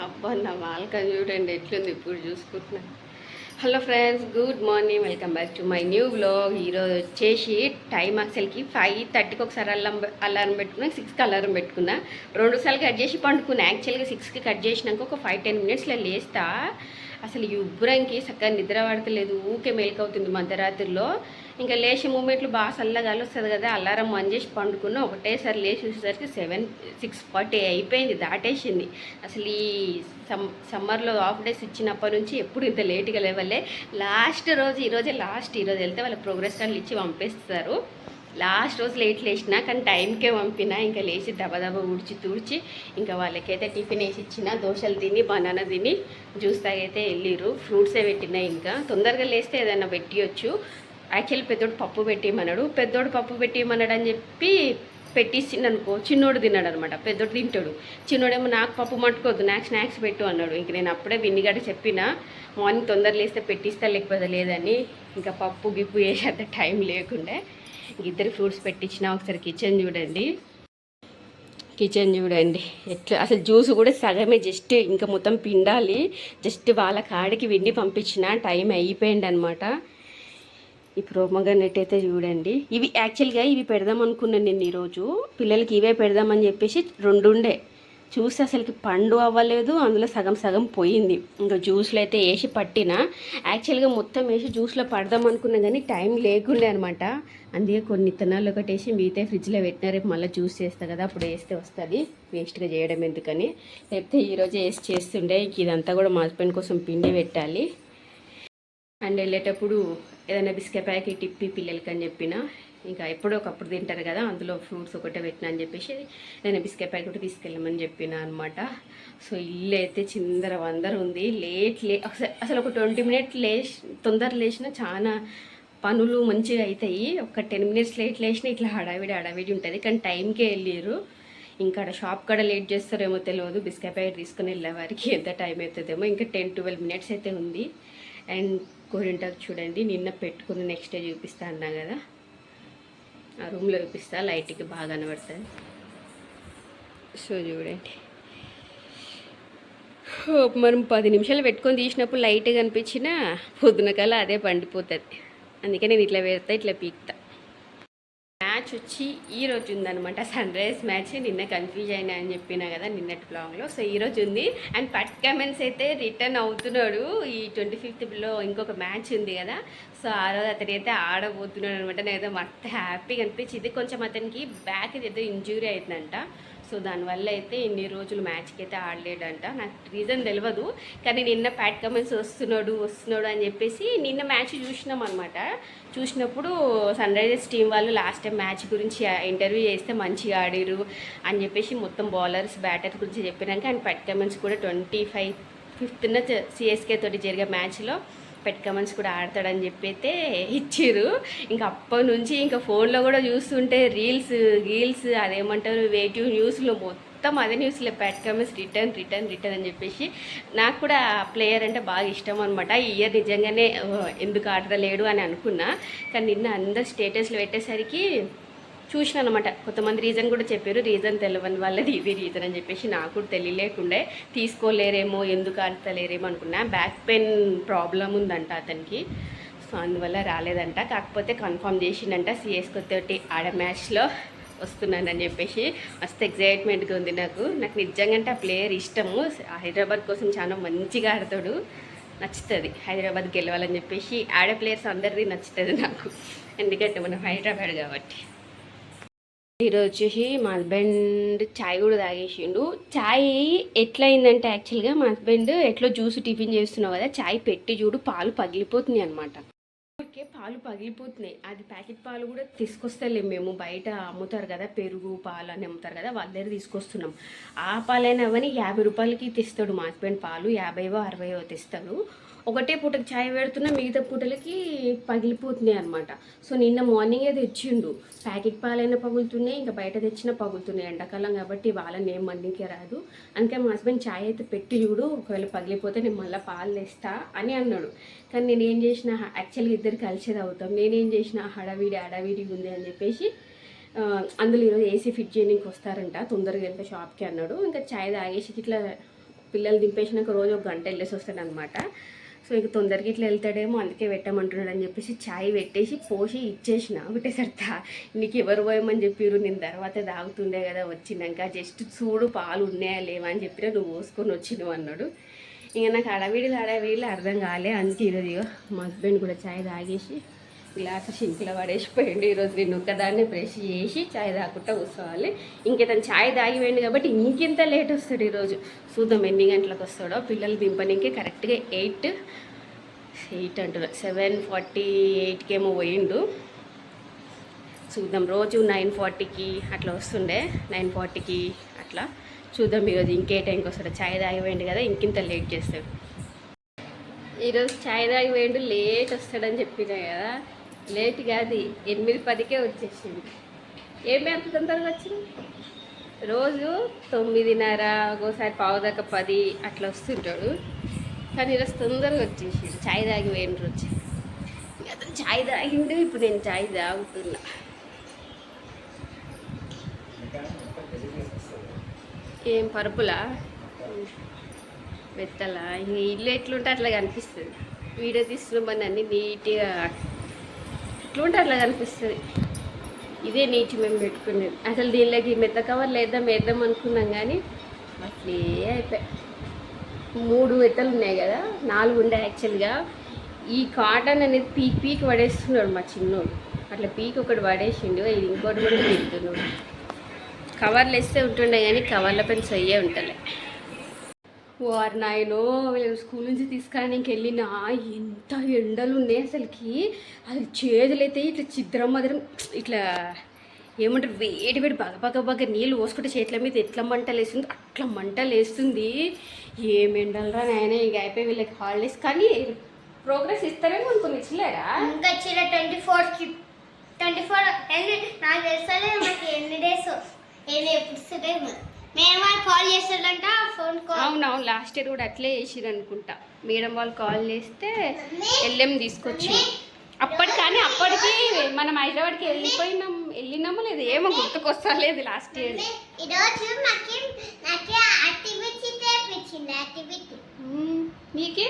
అబ్బా నా మాల్క చూడండి ఎట్లుంది ఇప్పుడు చూసుకుంటున్నా. Hello friends, good morning, welcome back to my new vlog. ఈరోజు వచ్చేసి టైం అసలుకి 5:30కి ఒకసారి అలారం పెట్టుకున్నా, 6కి అలారం పెట్టుకున్నా, 2 సార్లు కట్ చేసి పండుకున్నా. యాక్చువల్గా 6కి కట్ చేసినాక ఒక 5-10 మినిట్స్లో లేస్తా. అసలు ఈ ఉబ్బరంకి చక్కగా నిద్ర పడతలేదు, ఊకే మేలుకవుతుంది మధ్యరాత్రిలో. ఇంకా లేచే మూమెంట్లు బాగా చల్లగా వస్తుంది కదా, అలారం ఆన్ చేసి పండుకున్న ఒకటేసారి లేచి చూసేసరికి 6:40 అయిపోయింది, దాటేసింది. అసలు ఈ సమ్మర్లో హాఫ్ డేస్ ఇచ్చినప్పటి నుంచి ఎప్పుడు ఇంత లేట్గా లేవలే. లాస్ట్ రోజు ఈరోజు వెళ్తే వాళ్ళకి ప్రోగ్రెస్ కార్డులు ఇచ్చి పంపిస్తారు. లాస్ట్ రోజు లేట్ లేచిన కానీ టైంకే పంపిన. ఇంకా లేచి దబదబ తుడిచి ఇంకా వాళ్ళకైతే టిఫిన్ వేసి ఇచ్చిన. దోశలు తిని బనానా తిని జ్యూస్ తాగైతే వెళ్ళిరు. ఫ్రూట్సే పెట్టినా. ఇంకా తొందరగా లేస్తే ఏదైనా పెట్టియచ్చు. యాక్చువల్లీ పెద్దోడు పప్పు పెట్టిమన్నాడు. పెద్దోడు పప్పు పెట్టిమన్నాడు అని చెప్పి పెట్టించింది అనుకో, చిన్నోడు తిన్నాడు అనమాట. పెద్దోడు తింటాడు, చిన్నోడేమో నాకు పప్పు మట్టుకోవద్దు, నాకు స్నాక్స్ పెట్టు అన్నాడు. ఇంక నేను అప్పుడే విన్నిగడ్డ చెప్పిన మార్నింగ్ తొందర లేస్తే పెట్టిస్తా లేకపోతే లేదని. ఇంకా పప్పు గిప్పు వేసేంత టైం లేకుండే ఇద్దరు ఫ్రూట్స్ పెట్టించిన. ఒకసారి కిచెన్ చూడండి ఎట్లా అసలు జ్యూస్ కూడా సగమే, జస్ట్ ఇంకా మొత్తం పిండాలి. జస్ట్ వాళ్ళ కాడికి వెండి పంపించిన, టైం అయిపోయింది అనమాట. ఈ ప్రోమోగ్రానేట్ అయితే చూడండి. ఇవి యాక్చువల్గా ఇవి పెడదాం అనుకున్నాను నేను ఈరోజు. పిల్లలకి ఇవే పెడదామని చెప్పేసి 2 ఉండే చూసి అసలుకి పండు అవ్వలేదు, అందులో సగం సగం పోయింది. ఇంకా జ్యూస్లో అయితే వేసి పట్టిన. యాక్చువల్గా మొత్తం వేసి జ్యూస్లో పడదాం అనుకున్నా కానీ టైం లేకుండే అనమాట. అందుకే కొన్ని ఇత్తనాలు ఒకటి వేసి మిగతా ఫ్రిడ్జ్లో పెట్టినా. రేపు మళ్ళీ జ్యూస్ చేస్తా కదా, అప్పుడు వేస్తే వస్తుంది, వేస్ట్గా చేయడం ఎందుకని. లేకపోతే ఈరోజు వేసి చేస్తుండే. ఇదంతా కూడా మా హస్బెండ్ కోసం పిండి పెట్టాలి. అండ్ వెళ్ళేటప్పుడు ఏదైనా బిస్కెట్ ప్యాకెట్ ఇప్పి పిల్లలకి అని చెప్పిన. ఇంకా ఎప్పుడో ఒకప్పుడు తింటారు కదా, అందులో ఫ్రూట్స్ ఒకటే పెట్టినా అని చెప్పేసి నేను బిస్కెట్ ప్యాకెట్ తీసుకెళ్ళమని చెప్పిన అనమాట. సో ఇల్లు అయితే చిందర వందర ఉంది. అసలు ఒక 20 మినిట్స్ తొందర లేచినా చాలా పనులు మంచిగా అవుతాయి. ఒక 10 మినిట్స్ లేట్ లేచినా ఇట్లా హడావిడి ఉంటుంది. కానీ టైంకే వెళ్ళారు. ఇంకా షాప్ కాడ లేట్ చేస్తారేమో తెలియదు. బిస్కెట్ ప్యాకెట్ తీసుకుని వెళ్ళే వారికి ఎంత టైం అవుతుందేమో. ఇంకా 10-12 మినిట్స్ అయితే ఉంది. అండ్ గోరింటాకు చూడండి, నిన్న పెట్టుకుని నెక్స్ట్ డే చూపిస్తా అన్నా కదా, ఆ రూమ్లో చూపిస్తా, లైట్కి బాగా కనబడుతుంది. సో చూడండి, మనం 10 నిమిషాలు పెట్టుకొని తీసినప్పుడు లైట్గా అనిపించిన పొద్దున కల్లా అదే పండిపోతుంది. అందుకే నేను ఇట్లా పెడతా, ఇట్లా పీక్తా. మ్యాచ్ వచ్చి ఈరోజు ఉందనమాట, సన్ రైజ్ మ్యాచ్. నిన్న కన్ఫ్యూజ్ అయినా అని చెప్పినా కదా నిన్నటి బ్లాగ్లో. సో ఈరోజు ఉంది. అండ్ పట్ కమెంట్స్ అయితే రిటర్న్ అవుతున్నాడు. ఈ 25th ఇంకొక మ్యాచ్ ఉంది కదా, సో ఆ రోజు అతని అయితే ఆడబోతున్నాడు అనమాట. నేనైతే మస్తు హ్యాపీగా అనిపించింది. కొంచెం అతనికి బ్యాక్ ఏదో ఇంజూరీ అవుతుందంట. సో దానివల్ల అయితే ఇన్ని రోజులు మ్యాచ్కి అయితే ఆడలేడంట. నాకు రీజన్ తెలియదు, కానీ నిన్న ప్యాట్ కమెంట్స్ వస్తున్నాడు అని చెప్పేసి నిన్న మ్యాచ్ చూసినాం అనమాట. చూసినప్పుడు సన్ రైజర్స్ టీం వాళ్ళు లాస్ట్ టైం మ్యాచ్ గురించి ఇంటర్వ్యూ చేస్తే మంచిగా ఆడిరు అని చెప్పేసి మొత్తం బౌలర్స్ బ్యాటర్ గురించి చెప్పినాక, అండ్ ప్యాట్ కమెంట్స్ కూడా 25th సిఎస్కే తోటి జరిగే మ్యాచ్లో పెట్ కమెంట్స్ కూడా ఆడతాడని చెప్పి అయితే ఇచ్చిర్రు. ఇంకా అప్పటి నుంచి ఇంకా ఫోన్లో కూడా చూస్తుంటే రీల్స్ అదేమంటారు వేటివ్ న్యూస్లో మొత్తం అదే న్యూస్లో పెట్ కమెంట్స్ రిటర్న్ అని చెప్పేసి. నాకు కూడా ప్లేయర్ అంటే బాగా ఇష్టం అనమాట. ఈ ఇయర్ నిజంగానే ఎందుకు ఆడలేడు అని అనుకున్నా, కానీ నిన్న అందరు స్టేటస్లో పెట్టేసరికి చూసిన అనమాట. కొంతమంది రీజన్ కూడా చెప్పారు, రీజన్ తెలియని వాళ్ళది ఇది రీజన్ అని చెప్పేసి. నాకు కూడా తెలియలేకుండే, తీసుకోలేరేమో, ఎందుకు ఆడతలేరేమో అనుకున్నా. బ్యాక్ పెయిన్ ప్రాబ్లం ఉందంట అతనికి, సో అందువల్ల రాలేదంట. కాకపోతే కన్ఫర్మ్ చేసిండంట సిఎస్కే తోటి ఆడ మ్యాచ్లో వస్తున్నానని చెప్పేసి. మస్తు ఎగ్జైట్మెంట్గా ఉంది నాకు నిజంగా ఆ ప్లేయర్ ఇష్టము. హైదరాబాద్ కోసం చాలా మంచిగా ఆడతాడు, నచ్చుతుంది. హైదరాబాద్ గెలవాలని చెప్పేసి ఆడే ప్లేయర్స్ అందరిది నచ్చుతుంది నాకు, ఎందుకంటే మనం హైదరాబాద్ కాబట్టి. ఈరోజు వచ్చేసి మా హస్బెండ్ ఛాయ్ కూడా తాగేసిండు. ఛాయ్ ఎట్లా అయిందంటే, యాక్చువల్గా మా హస్బెండ్ ఎట్లా జ్యూస్ టిఫిన్ చేస్తున్నావు కదా, ఛాయ్ పెట్టి చూడు పాలు పగిలిపోతున్నాయి అనమాట. ఓకే, పాలు పగిలిపోతున్నాయి. అది ప్యాకెట్ పాలు కూడా తీసుకొస్తలేము మేము, బయట అమ్ముతారు కదా పెరుగు పాలు అని అమ్ముతారు కదా, వాళ్ళ దగ్గర తీసుకొస్తున్నాం. ఆ పాలైనా అవన్నీ 50 రూపాయలకి తెస్తాడు మా హస్బెండ్. పాలు 50-60 తెస్తాడు. ఒకటే పూటకి ఛాయ్ పెడుతున్నా, మిగతా పూటలకి పగిలిపోతున్నాయి అనమాట. సో నిన్న మార్నింగే తెచ్చిండు. ప్యాకెట్ పాలైనా పగులుతున్నాయి, ఇంకా బయట తెచ్చినా పగులుతున్నాయి. ఎండాకాలం కాబట్టి వాళ్ళని ఏం మందికే రాదు. అందుకే మా హస్బెండ్ ఛాయ్ అయితే పెట్టి చూడు, ఒకవేళ పగిలిపోతే నేను మళ్ళీ పాలు తెస్తా అని అన్నాడు. కానీ నేను ఏం చేసిన, యాక్చువల్గా ఇద్దరు కలిసేది అవుతాం, నేనేం చేసిన హడావిడి ఉంది అని చెప్పేసి అందులో ఈరోజు ఏసీ ఫిట్ చేయడానికి వస్తారంట, తొందరగా వెళ్తే షాప్కి అన్నాడు. ఇంకా ఛాయ్ తాగేసి ఇట్లా పిల్లలు దింపేసినాక రోజు ఒక గంట వెళ్ళేసి వస్తాడనమాట. సో ఇక తొందరగా ఇట్లా వెళ్తాడేమో అందుకే పెట్టామంటున్నాడు అని చెప్పేసి ఛాయ్ పెట్టేసి పోసి ఇచ్చేసిన ఒకటేసరి నీకు ఎవరు పోయమని చెప్పిరు, నేను తర్వాత తాగుతుండే కదా వచ్చినాక జస్ట్ చూడు పాలు ఉన్నాయా లేవా అని చెప్పినా నువ్వు పోసుకొని వచ్చినావు అన్నాడు. ఇక నాకు అడవిడిలో అర్థం కాలే. అందుకే ఈరోజు ఇక మా హస్బెండ్ కూడా ఛాయ్ తాగేసి గ్లాస్ షింక్లో పడేసిపోయిండు. ఈరోజు నేను ఒక్కదాన్నే బ్రష్ చేసి ఛాయ్ తాగుకుంటా కూర్చోవాలి. ఇంకేతను ఛాయ్ తాగిపోయింది కాబట్టి ఇంకెంత లేట్ వస్తాడు ఈరోజు. చూద్దాం ఎన్ని గంటలకు వస్తాడో. పిల్లలు దింపడానికి కరెక్ట్గా 8 అంటున్నా 7:48కేమో పోయిండు. చూద్దాం. రోజు 9:40కి అట్లా వస్తుండే, 9:40కి అట్లా. చూద్దాం ఈరోజు ఇంకే టైంకి వస్తాడు. ఛాయ్ తాగిపోయిండు కదా ఇంకింత లేట్ చేస్తాడు. ఈరోజు ఛాయ్ తాగిపోయిండు లేట్ వస్తాడని చెప్పినా కదా, లేట్ కాదు 8:10కే వచ్చేసింది. ఏమి అంత తొందరగా వచ్చింది? రోజు 9:30 ఒకసారి 9:10 అట్లా వస్తుంటాడు. కానీ ఈరోజు తొందరగా వచ్చేసిండు. ఛాయ్ తాగిపోయిండు రోజు. అతను ఛాయ్ తాగిండు, ఇప్పుడు నేను ఛాయ్ తాగుతున్నా. ఏం పరుపులా వెత్తలా ఇల్లు ఎట్లుంటే అట్లా కనిపిస్తుంది. వీడియో తీస్తున్నామని అన్నీ నీట్గా ఎట్లుంటే అట్లా కనిపిస్తుంది. ఇదే నీట్ మేము పెట్టుకునేది. అసలు దీనిలోకి మెత్త కవర్లు వేద్దాం అనుకున్నాం కానీ అట్లే అయిపోయాయి. 3 మెత్తలు ఉన్నాయి కదా, 4 ఉండే యాక్చువల్గా. ఈ కాటన్ అనేది పీక్ పడేస్తున్నాడు మా చిన్నోడు. అట్లా పీక్ ఒకటి పడేసిండు, ఇది ఇంకోటి కూడా పెడుతున్నాడు. కవర్లు వేస్తే ఉంటుండే కానీ కవర్ల పైన సయ్యే ఉంటలే. వారు నాయనో వీళ్ళు స్కూల్ నుంచి తీసుకురానికి వెళ్ళినా ఎంత ఎండలు ఉన్నాయి అసలుకి. అది చేతులైతే ఇట్లా చిద్రం మదరం ఇట్లా ఏమంటారు వేడి బాగా నీళ్ళు పోసుకుంటే చేతుల మీద ఎట్లా మంటలు వేస్తుంది అట్లా మంటలు వేస్తుంది. ఏం ఎండలరా నాయన. ఇక అయిపోయి వీళ్ళకి హాలిడేస్. కానీ ప్రోగ్రెస్ ఇస్తారేమో అనుకుని ఇచ్చలేరా? ఇంకా ఇచ్చిన 24 నాకు తెలుసలే మాకు ఎన్ని డేస్ ఎప్పుడు మేడం వాళ్ళు కాల్ చేస్తారంట ఫోన్ కాల్. అవునవును లాస్ట్ ఇయర్ కూడా అట్లే చేసిరు అనుకుంటా. మేడం వాళ్ళు కాల్ చేస్తే వెళ్ళాం తీసుకొచ్చి. అప్పటికి మనం హైదరాబాద్కి వెళ్ళినామో లేదు ఏమో గుర్తుకొస్తా లేదు లాస్ట్ ఇయర్. నీకే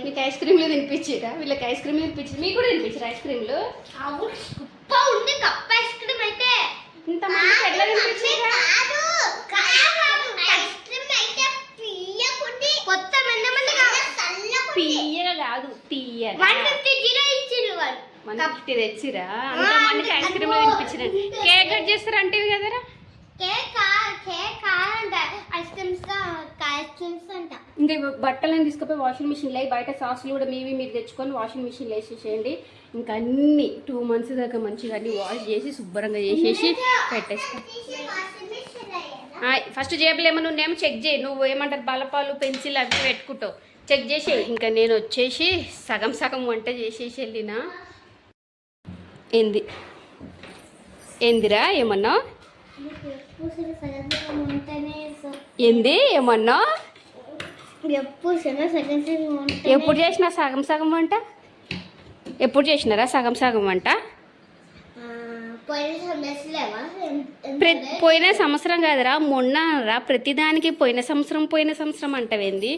నీకు ఐస్ క్రీమ్లు తినిపించిరా? వీళ్ళకి ఐస్ క్రీమ్లు తినిపించి మీకు కూడా తినిపించారు ఐస్ క్రీమ్లు? ఉంది కప్ ఐస్ క్రీమ్ అయితే ఇంతమంది ఎట్లా తినిపించారా? పియ్యగా కాదు తీయ 150 తెచ్చిరా. అంతమందికి ఐస్ క్రీమ్ తినిపించిన. కేక్ కట్ చేస్తారు అంటే కదరా? ఇంకా బట్టలను తీసుకుపోయి వాషింగ్ మిషన్లో అయ్యి బయట సాసులు కూడా మీరు తెచ్చుకొని వాషింగ్ మిషన్లో వేసేసేయండి. ఇంకా అన్ని 2 months దాకా మంచిగా అన్ని వాష్ చేసి శుభ్రంగా చేసేసి పెట్టేస్తాం. ఫస్ట్ జేబులు ఏమైనా ఉన్నాయేమో చెక్ చేయి. నువ్వు ఏమంటారు బలపాలు పెన్సిల్ అవి పెట్టుకుంటావు చెక్ చేసి. ఇంకా నేను వచ్చేసి సగం వంట చేసేసి వెళ్ళినా. ఏందిరా ఏమన్నా? ఏంది ఏమన్నా? ఎప్పుడు చేసినా సగం వంట? ఎప్పుడు చేసినారా సగం వంట? పోయిన సంవత్సరం కాదురా మొన్న రా. ప్రతిదానికి పోయిన సంవత్సరం అంటవేంది?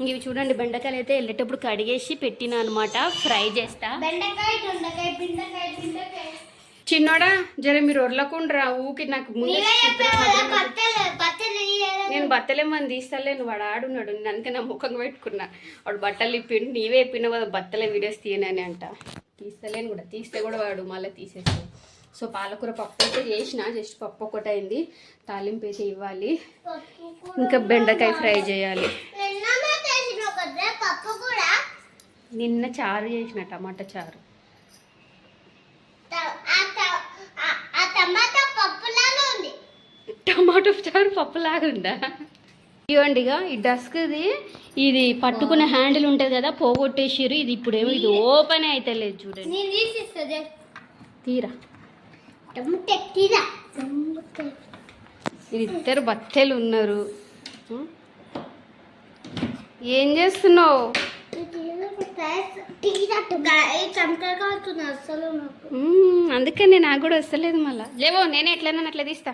ఇవి చూడండి బెండకాయలు అయితే వెళ్ళేటప్పుడు కడిగేసి పెట్టినా అనమాట. ఫ్రై చేస్తా. చిన్నోడా జర మీరు వరలకుండ్రా ఊకి. నాకు ముందు నేను బట్టలేమని తీస్తలేను. వాడు ఆడున్నాడు అందుకే నా ముఖం పెట్టుకున్నా. వాడు బట్టలు ఇప్పిండు. నీవే ఇప్పినావు కదా బట్టల వీడియోస్ తీయనని అంట. తీస్తలేను కూడా. తీస్తే కూడా వాడు మళ్ళీ తీసేస్తాడు. సో పాలకూర పప్పు అయితే చేసిన. జస్ట్ పప్పు ఒకటి అయింది. తాలింపు అయితే ఇవ్వాలి. ఇంకా బెండకాయ ఫ్రై చేయాలి. నిన్న చారు చేసిన టమాటా చారు. టమాటో చారు పప్పులాగా ఉందా? ఇవ్వండిగా ఈ డస్క్ది ఇది పట్టుకునే హ్యాండిల్ ఉంటుంది కదా పోగొట్టేసిరు. ఇది ఇప్పుడేమో ఇది ఓపెన్ అయితే లేదు చూడండి. తీరా ఇది ఇద్దరు బత్తెలు ఉన్నారు. ఏం చేస్తున్నావు? అందుకని నాకు కూడా వస్తలేదు. మళ్ళీ లేవో నేనే ఎట్లైనా అట్లా తీస్తా.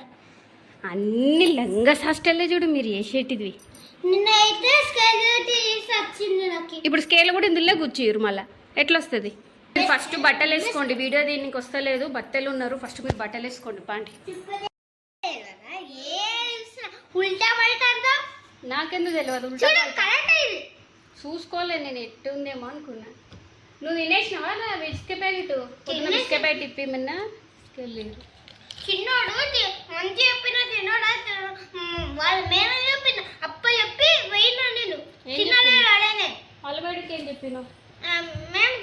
అన్ని లంగా హాస్టల్లో చూడు మీరు చేసేటివి. నిన్నైతే స్కేల్ తీసి వచ్చింది నాకు. ఇప్పుడు స్కేల్ కూడా ఇందులో గుచ్చిరు మళ్ళీ ఎట్లా వస్తుంది? ఫస్ట్ బట్టలు వేసుకోండి, వీడియో దీనికి వస్తలేదు, బట్టలు ఉన్నారు, ఫస్ట్ మీరు బట్టలు వేసుకోండి పాండి. ఉల్టా పడతా నాకెందుకు తెలియదు, ఉల్టా చూసుకోలే నేను ఎట్టు ఉందేమో అనుకున్నా. నువ్వు తినేసినావా నా బిస్కె ప్యాకెట్? బిస్కె ప్యాకెట్ ఇప్పిమన్నా తీసుకెళ్ళారు. చిన్నోడు మంచి చెప్పిన తినోడా వాళ్ళ మేము చెప్పిన అప్ప చెప్పి పోయినా నేను చిన్నోడు అడేనే వాళ్ళ బయటకి ఏం చెప్పినావు? మేము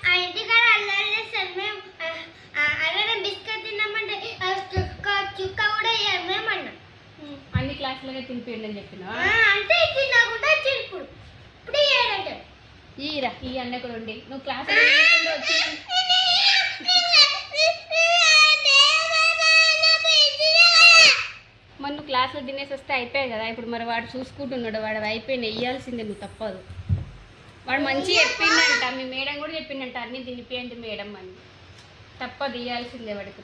ఆ ఇంటికాడ అల్లరి చేస్తాం, మేము అలానే బిస్కెట్ తిన్నామంటే చుక్క కూడా వేయాలి మేము అన్నాం. అన్ని క్లాసులుగా తినిపిండి అని చెప్పినా అంటే తినకుండా ఇప్పుడు ఇప్పుడు ఏడంటే ఈరా ఈ అన్న కూడా ఉండి నువ్వు క్లాస్ వచ్చి మరి నువ్వు క్లాస్లో తినేసి వస్తే అయిపోయాయి కదా. ఇప్పుడు మరి వాడు చూసుకుంటున్నాడు, వాడు అయిపోయింది వేయాల్సిందే, నువ్వు తప్పదు. వాడు మంచిగా చెప్పిండంట, మీ మేడం కూడా చెప్పిండంట అన్నీ తినిపియండి మేడం అని, తప్పదు ఇవ్వాల్సిందే వాడికి.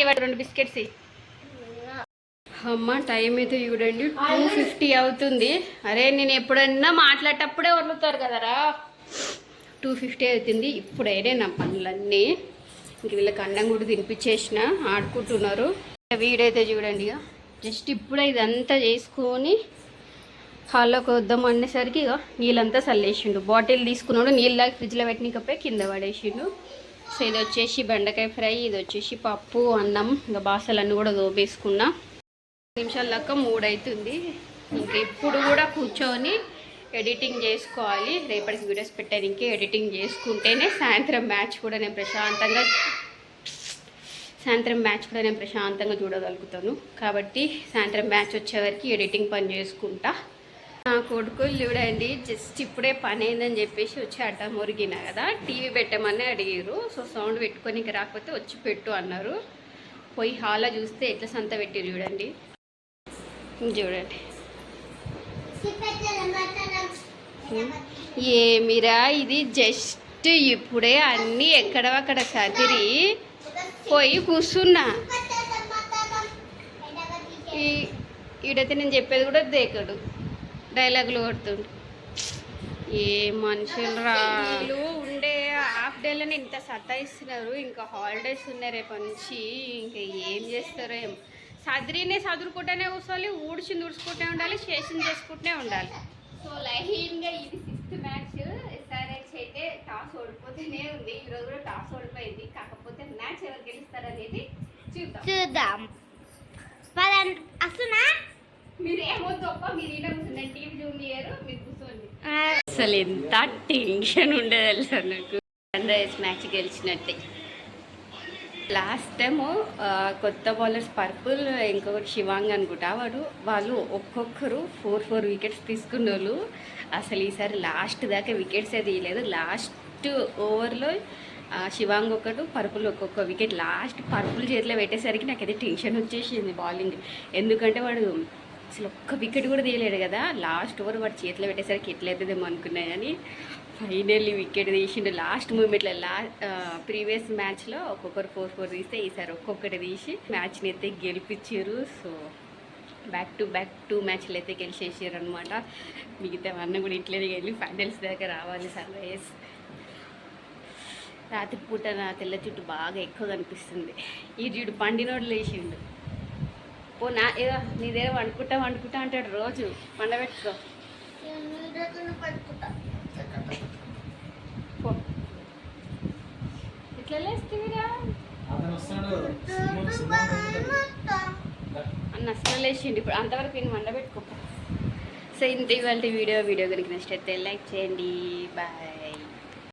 వాడు 2 బిస్కెట్స్. అమ్మ టైం అయితే చూడండి 2:50 అవుతుంది. అరే నేను ఎప్పుడన్నా మాట్లాడేటప్పుడే వదులుతారు కదరా, 2:50 అవుతుంది. ఇప్పుడైనా నా పనులన్నీ ఇంక వీళ్ళకి అన్నం కూడా తినిపించేసిన, ఆడుకుంటున్నారు. వీడైతే చూడండి ఇక జస్ట్ ఇప్పుడే ఇదంతా చేసుకొని హాల్లోకి వద్దాం అనేసరికి ఇక నీళ్ళంతా చల్లేసిండు. బాటిల్ తీసుకున్నాడు, నీళ్ళ ఫ్రిడ్జ్లో పెట్టినకపోయి కింద పడేసిండు. సో ఇది వచ్చేసి బెండకాయ ఫ్రై, ఇది వచ్చేసి పప్పు, అన్నం, ఇంకా బాసలన్నీ కూడా దోపేసుకున్నా. 5 నిమిషాల దాకా 3 అవుతుంది. ఇంక ఇప్పుడు కూడా కూర్చొని ఎడిటింగ్ చేసుకోవాలి. రేపటికి వీడియోస్ పెట్టడానికి ఎడిటింగ్ చేసుకుంటేనే సాయంత్రం మ్యాచ్ కూడా నేను ప్రశాంతంగా చూడగలుగుతాను. కాబట్టి సాయంత్రం మ్యాచ్ వచ్చేవరకు ఎడిటింగ్ పని చేసుకుంటా. నా కొడుకులు చూడండి జస్ట్ ఇప్పుడే పని అయిందని చెప్పేసి వచ్చి అడ్డ మురిగిన కదా, టీవీ పెట్టమని అడిగారు. సో సౌండ్ పెట్టుకొని ఇంక రాకపోతే వచ్చి పెట్టు అన్నారు. పోయి హాల్లో చూస్తే ఎట్లా సంత పెట్టారు చూడండి. ఏమిరా ఇది జస్ట్ ఇప్పుడే అన్నీ ఎక్కడవక్కడ సదిరి పోయి కూర్చున్నా. ఈడైతే నేను చెప్పేది కూడా దేకడు, డైలాగులు కొడుతుండు. ఏ మనుషులు రా ఉండే హాఫ్ డేలోనే ఇంత సతాయిస్తున్నారు. ఇంకా హాలిడేస్ ఉన్నాయి రేపటి నుంచి, ఇంకా ఏం చేస్తారో ఏం. సదిరినే చదువుకుంటూనే కూర్చోవాలి, ఊడ్చింది ఊడ్చుకుంటూనే ఉండాలి, స్టేషన్ చేసుకుంటూనే ఉండాలి. సో లైన్గా ఇది 6th మ్యాచ్. ఎస్ఆర్హెచ్ అయితే టాస్ ఓడిపోతూనే ఉంది. ఈరోజు కూడా టాస్ ఓడిపోయింది. కాకపోతే మ్యాచ్ ఎవరు గెలుస్తారనేది చూద్దాం. మీరు ఏమో తప్ప మీరు ఇలా కూర్చున్నారు, టీం జూనియర్ మీరు కూర్చోండి. అసలు ఎంత టెన్షన్ ఉండేది తెలుసా నాకు, సన్ రైజ్ మ్యాచ్ గెలిచినట్టే. లాస్ట్ టైము కొత్త బౌలర్స్ పర్పుల్, ఇంకొకటి శివాంగ్ అనుకుంటా, వాళ్ళు ఒక్కొక్కరు 4 వికెట్స్ తీసుకున్న వాళ్ళు. అసలు ఈసారి లాస్ట్ దాకా వికెట్స్ ఏ తీయలేదు. లాస్ట్ ఓవర్లో శివాంగ్ ఒకటి, పర్పుల్ ఒక్కొక్క వికెట్. లాస్ట్ పర్పుల్ చేతిలో పెట్టేసరికి నాకైతే టెన్షన్ వచ్చేసింది బౌలింగ్. ఎందుకంటే వాడు అసలు ఒక్క వికెట్ కూడా తీయలేడు కదా. లాస్ట్ ఓవర్ వాడు చేతిలో పెట్టేసరికి ఎట్లయితుందేమో అనుకున్నా, కానీ ఫైనల్లీ వికెట్ తీసిండు లాస్ట్ మూమెంట్లో. ప్రీవియస్ మ్యాచ్లో ఒక్కొక్కరు 4 తీస్తే ఈసారి ఒక్కొక్కటి తీసి మ్యాచ్ని అయితే గెలిపించారు. సో బ్యాక్ టు బ్యాక్ 2 మ్యాచ్లు అయితే గెలిచేసారు అనమాట. మిగతా అన్న కూడా ఇట్లనే వెళ్ళి ఫైనల్స్ దాకా రావాలి సన్ రైజర్స్. రాత్రిపూట నా తెల్ల చుట్టూ బాగా ఎక్కువ కనిపిస్తుంది. ఈ చూడు పండినోడు లేచిండు. ఓ నా ఏదో నీ దగ్గర వండుకుంటా అంటాడు రోజు. పండబెట్టుకో ఇట్లా లేస్తేవిరా అన్న అసలు లేచిండు. ఇప్పుడు అంతవరకు నేను వండబెట్టుకో. సో ఇంత ఇవాళ వీడియో కనుక నచ్చితే లైక్ చేయండి. బాయ్.